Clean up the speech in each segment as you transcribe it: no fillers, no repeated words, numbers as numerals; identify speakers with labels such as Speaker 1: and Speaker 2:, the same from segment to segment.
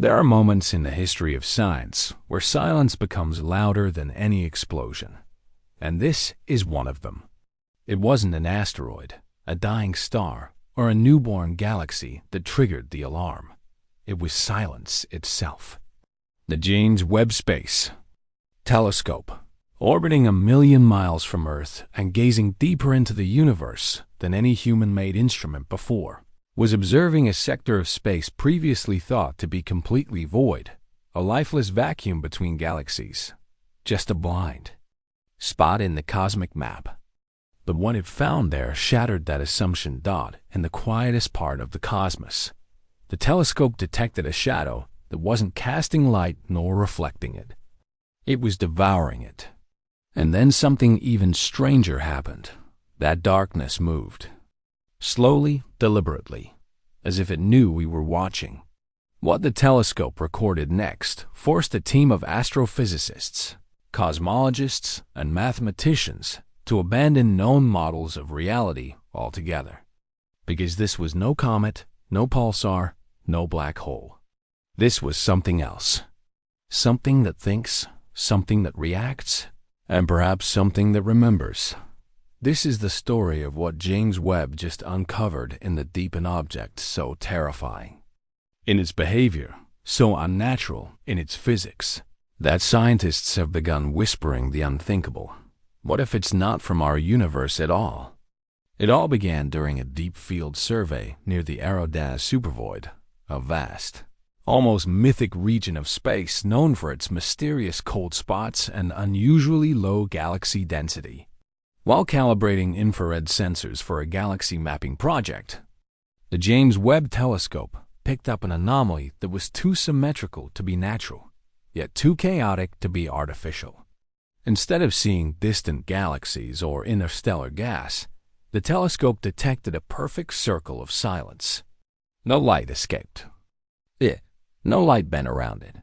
Speaker 1: There are moments in the history of science where silence becomes louder than any explosion. And this is one of them. It wasn't an asteroid, a dying star, or a newborn galaxy that triggered the alarm. It was silence itself. The James Webb Space Telescope, orbiting 1,000,000 miles from Earth and gazing deeper into the universe than any human-made instrument before, was observing a sector of space previously thought to be completely void, a lifeless vacuum between galaxies, just a blind spot in the cosmic map. But what it found there shattered that assumption. In the quietest part of the cosmos, the telescope detected a shadow that wasn't casting light nor reflecting it. It was devouring it. And then something even stranger happened. That darkness moved. Slowly, deliberately, as if it knew we were watching. What the telescope recorded next forced a team of astrophysicists, cosmologists, and mathematicians to abandon known models of reality altogether. Because this was no comet, no pulsar, no black hole. This was something else. Something that thinks, something that reacts, and perhaps something that remembers. This is the story of what James Webb just uncovered in the deep an object so terrifying in its behavior, so unnatural in its physics, that scientists have begun whispering the unthinkable. What if it's not from our universe at all? It all began during a deep field survey near the Aerodana supervoid, a vast, almost mythic region of space known for its mysterious cold spots and unusually low galaxy density. While calibrating infrared sensors for a galaxy mapping project, the James Webb Telescope picked up an anomaly that was too symmetrical to be natural, yet too chaotic to be artificial. Instead of seeing distant galaxies or interstellar gas, the telescope detected a perfect circle of silence. No light escaped. No light bent around it.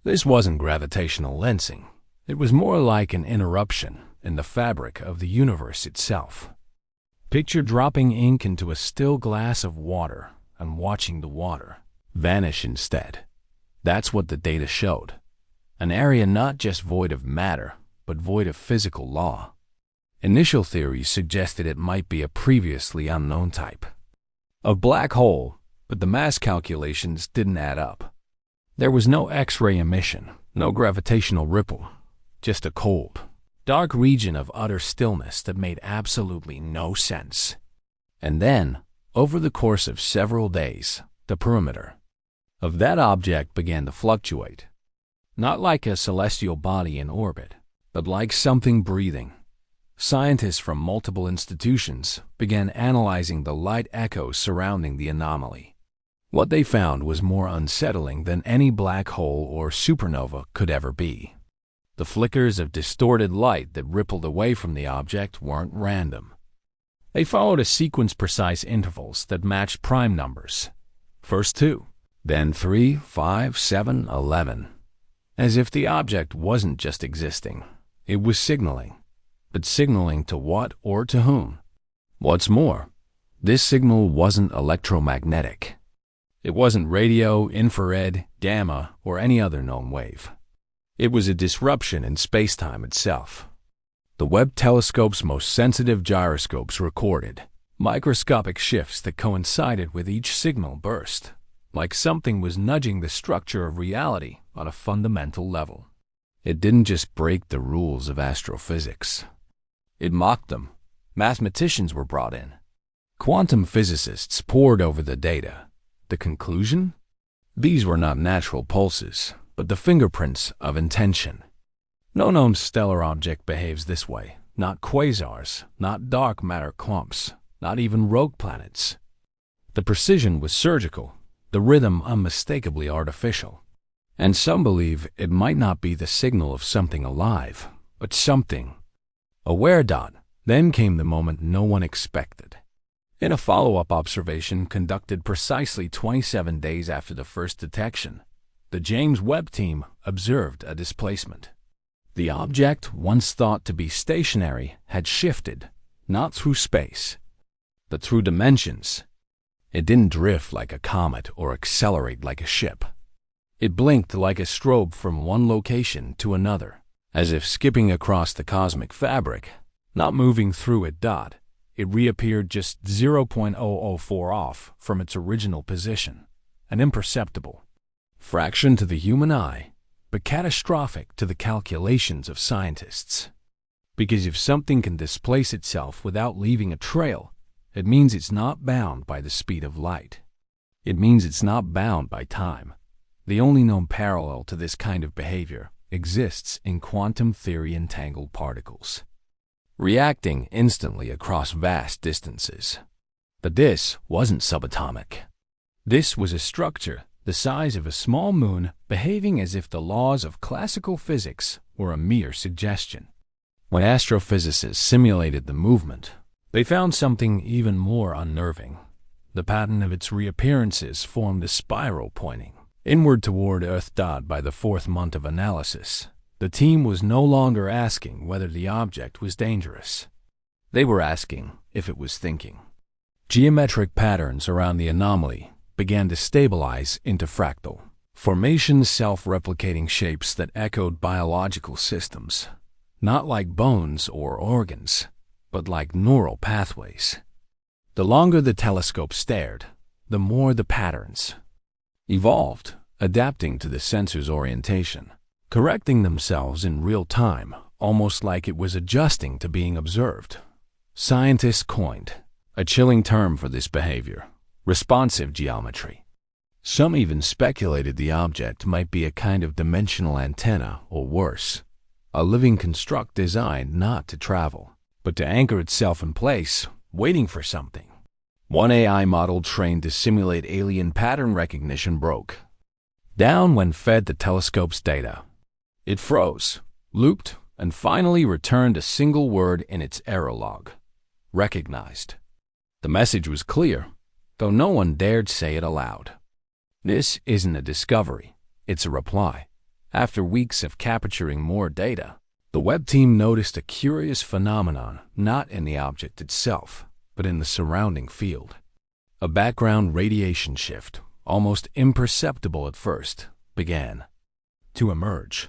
Speaker 1: This wasn't gravitational lensing. It was more like an interruption in the fabric of the universe itself. Picture dropping ink into a still glass of water and watching the water vanish instead. That's what the data showed. An area not just void of matter, but void of physical law. Initial theories suggested it might be a previously unknown type of black hole, but the mass calculations didn't add up. There was no X-ray emission, no gravitational ripple, just a cold, dark region of utter stillness that made absolutely no sense. And then, over the course of several days, the perimeter of that object began to fluctuate. Not like a celestial body in orbit, but like something breathing. Scientists from multiple institutions began analyzing the light echoes surrounding the anomaly. What they found was more unsettling than any black hole or supernova could ever be. The flickers of distorted light that rippled away from the object weren't random. They followed a sequence-precise intervals that matched prime numbers. First 2, then 3, 5, 7, 11. As if the object wasn't just existing, it was signaling. But signaling to what or to whom? What's more, this signal wasn't electromagnetic. It wasn't radio, infrared, gamma, or any other known wave. It was a disruption in space-time itself. The Webb telescope's most sensitive gyroscopes recorded microscopic shifts that coincided with each signal burst, like something was nudging the structure of reality on a fundamental level. It didn't just break the rules of astrophysics. It mocked them. Mathematicians were brought in. Quantum physicists pored over the data. The conclusion? These were not natural pulses, but the fingerprints of intention. No known stellar object behaves this way. Not quasars, not dark matter clumps, not even rogue planets. The precision was surgical, the rhythm unmistakably artificial. And some believe it might not be the signal of something alive, but something aware. Then came the moment no one expected. In a follow-up observation conducted precisely 27 days after the first detection, the James Webb team observed a displacement. The object, once thought to be stationary, had shifted, not through space, but through dimensions. It didn't drift like a comet or accelerate like a ship. It blinked like a strobe from one location to another, as if skipping across the cosmic fabric, not moving through it. It reappeared just 0.004 off from its original position, an imperceptible fraction to the human eye, but catastrophic to the calculations of scientists. Because if something can displace itself without leaving a trail, it means it's not bound by the speed of light. It means it's not bound by time. The only known parallel to this kind of behavior exists in quantum theory entangled particles, reacting instantly across vast distances. But this wasn't subatomic. This was a structure the size of a small moon behaving as if the laws of classical physics were a mere suggestion. When astrophysicists simulated the movement, they found something even more unnerving. The pattern of its reappearances formed a spiral pointing inward toward Earth. By the fourth month of analysis, the team was no longer asking whether the object was dangerous. They were asking if it was thinking. Geometric patterns around the anomaly began to stabilize into fractal formations, self-replicating shapes that echoed biological systems, not like bones or organs, but like neural pathways. The longer the telescope stared, the more the patterns evolved, adapting to the sensor's orientation, correcting themselves in real time, almost like it was adjusting to being observed. Scientists coined a chilling term for this behavior: responsive geometry. Some even speculated the object might be a kind of dimensional antenna, or worse, a living construct designed not to travel, but to anchor itself in place, waiting for something. One AI model trained to simulate alien pattern recognition broke down when fed the telescope's data. It froze, looped, and finally returned a single word in its error log: recognized. The message was clear, though no one dared say it aloud. This isn't a discovery, it's a reply. After weeks of capturing more data, the Webb team noticed a curious phenomenon not in the object itself, but in the surrounding field. A background radiation shift, almost imperceptible at first, began to emerge.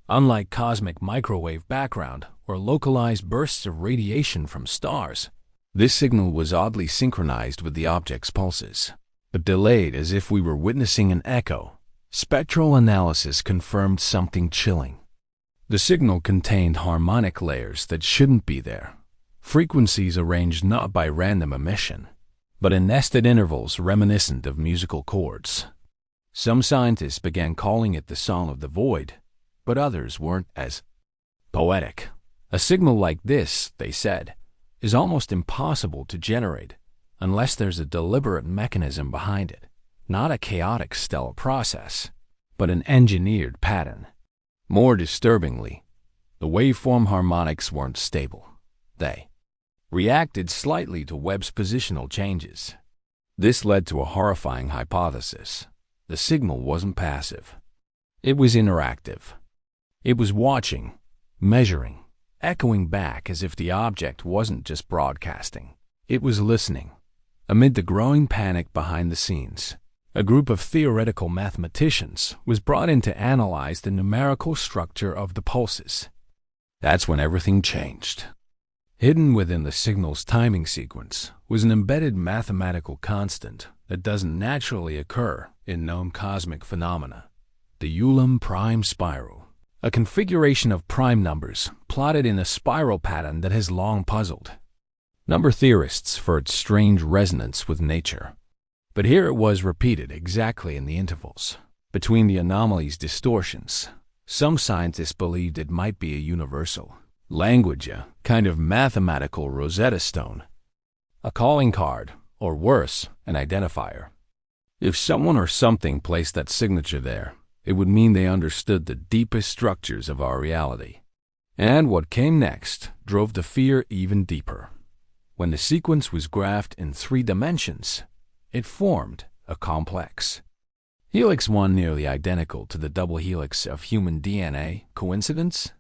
Speaker 1: Unlike cosmic microwave background or localized bursts of radiation from stars, this signal was oddly synchronized with the object's pulses, but delayed as if we were witnessing an echo. Spectral analysis confirmed something chilling. The signal contained harmonic layers that shouldn't be there, frequencies arranged not by random emission, but in nested intervals reminiscent of musical chords. Some scientists began calling it the Song of the Void, but others weren't as poetic. A signal like this, they said, is almost impossible to generate unless there's a deliberate mechanism behind it, not a chaotic stellar process, but an engineered pattern. More disturbingly, the waveform harmonics weren't stable. They reacted slightly to Webb's positional changes. This led to a horrifying hypothesis. The signal wasn't passive. It was interactive. It was watching, measuring, echoing back as if the object wasn't just broadcasting. It was listening. Amid the growing panic behind the scenes, a group of theoretical mathematicians was brought in to analyze the numerical structure of the pulses. That's when everything changed. Hidden within the signal's timing sequence was an embedded mathematical constant that doesn't naturally occur in known cosmic phenomena: the Ulam prime spiral, a configuration of prime numbers plotted in a spiral pattern that has long puzzled number theorists for its strange resonance with nature. But here it was repeated exactly in the intervals between the anomaly's distortions. Some scientists believed it might be a universal language, a kind of mathematical Rosetta Stone, a calling card, or worse, an identifier. If someone or something placed that signature there, it would mean they understood the deepest structures of our reality. And what came next drove the fear even deeper. When the sequence was graphed in 3 dimensions, it formed a complex. Helix 1 nearly identical to the double helix of human DNA. Coincidence?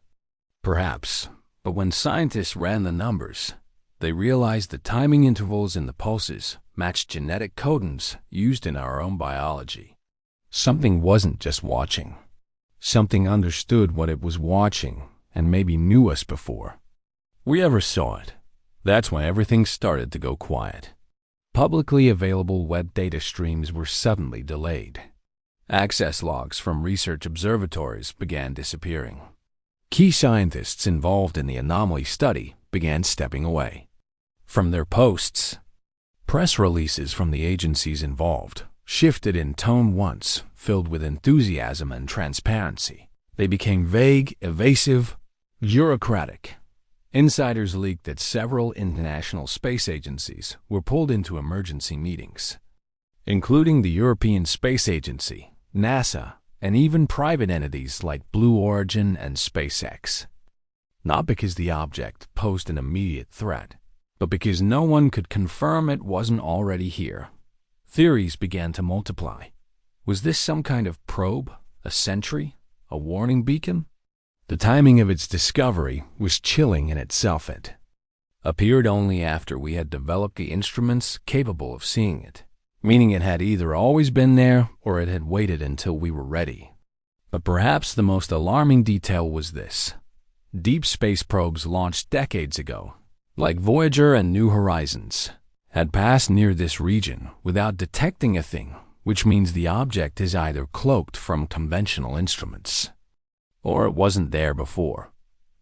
Speaker 1: Perhaps, but when scientists ran the numbers, they realized the timing intervals in the pulses matched genetic codons used in our own biology. Something wasn't just watching. Something understood what it was watching and maybe knew us before we ever saw it. That's when everything started to go quiet. Publicly available Webb data streams were suddenly delayed. Access logs from research observatories began disappearing. Key scientists involved in the anomaly study began stepping away from their posts. Press releases from the agencies involved shifted in tone once filled with enthusiasm and transparency. They became vague, evasive, bureaucratic. Insiders leaked that several international space agencies were pulled into emergency meetings, including the European Space Agency, NASA, and even private entities like Blue Origin and SpaceX. Not because the object posed an immediate threat, but because no one could confirm it wasn't already here. Theories began to multiply. Was this some kind of probe, a sentry, a warning beacon? The timing of its discovery was chilling in itself. It appeared only after we had developed the instruments capable of seeing it, meaning it had either always been there or it had waited until we were ready. But perhaps the most alarming detail was this. Deep space probes launched decades ago, like Voyager and New Horizons, had passed near this region without detecting a thing, which means the object is either cloaked from conventional instruments, or it wasn't there before.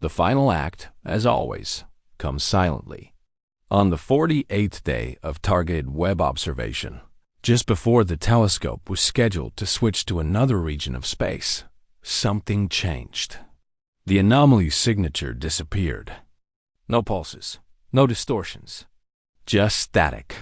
Speaker 1: The final act, as always, comes silently. On the 48th day of targeted Webb observation, just before the telescope was scheduled to switch to another region of space, something changed. The anomaly's signature disappeared. No pulses, no distortions, just static,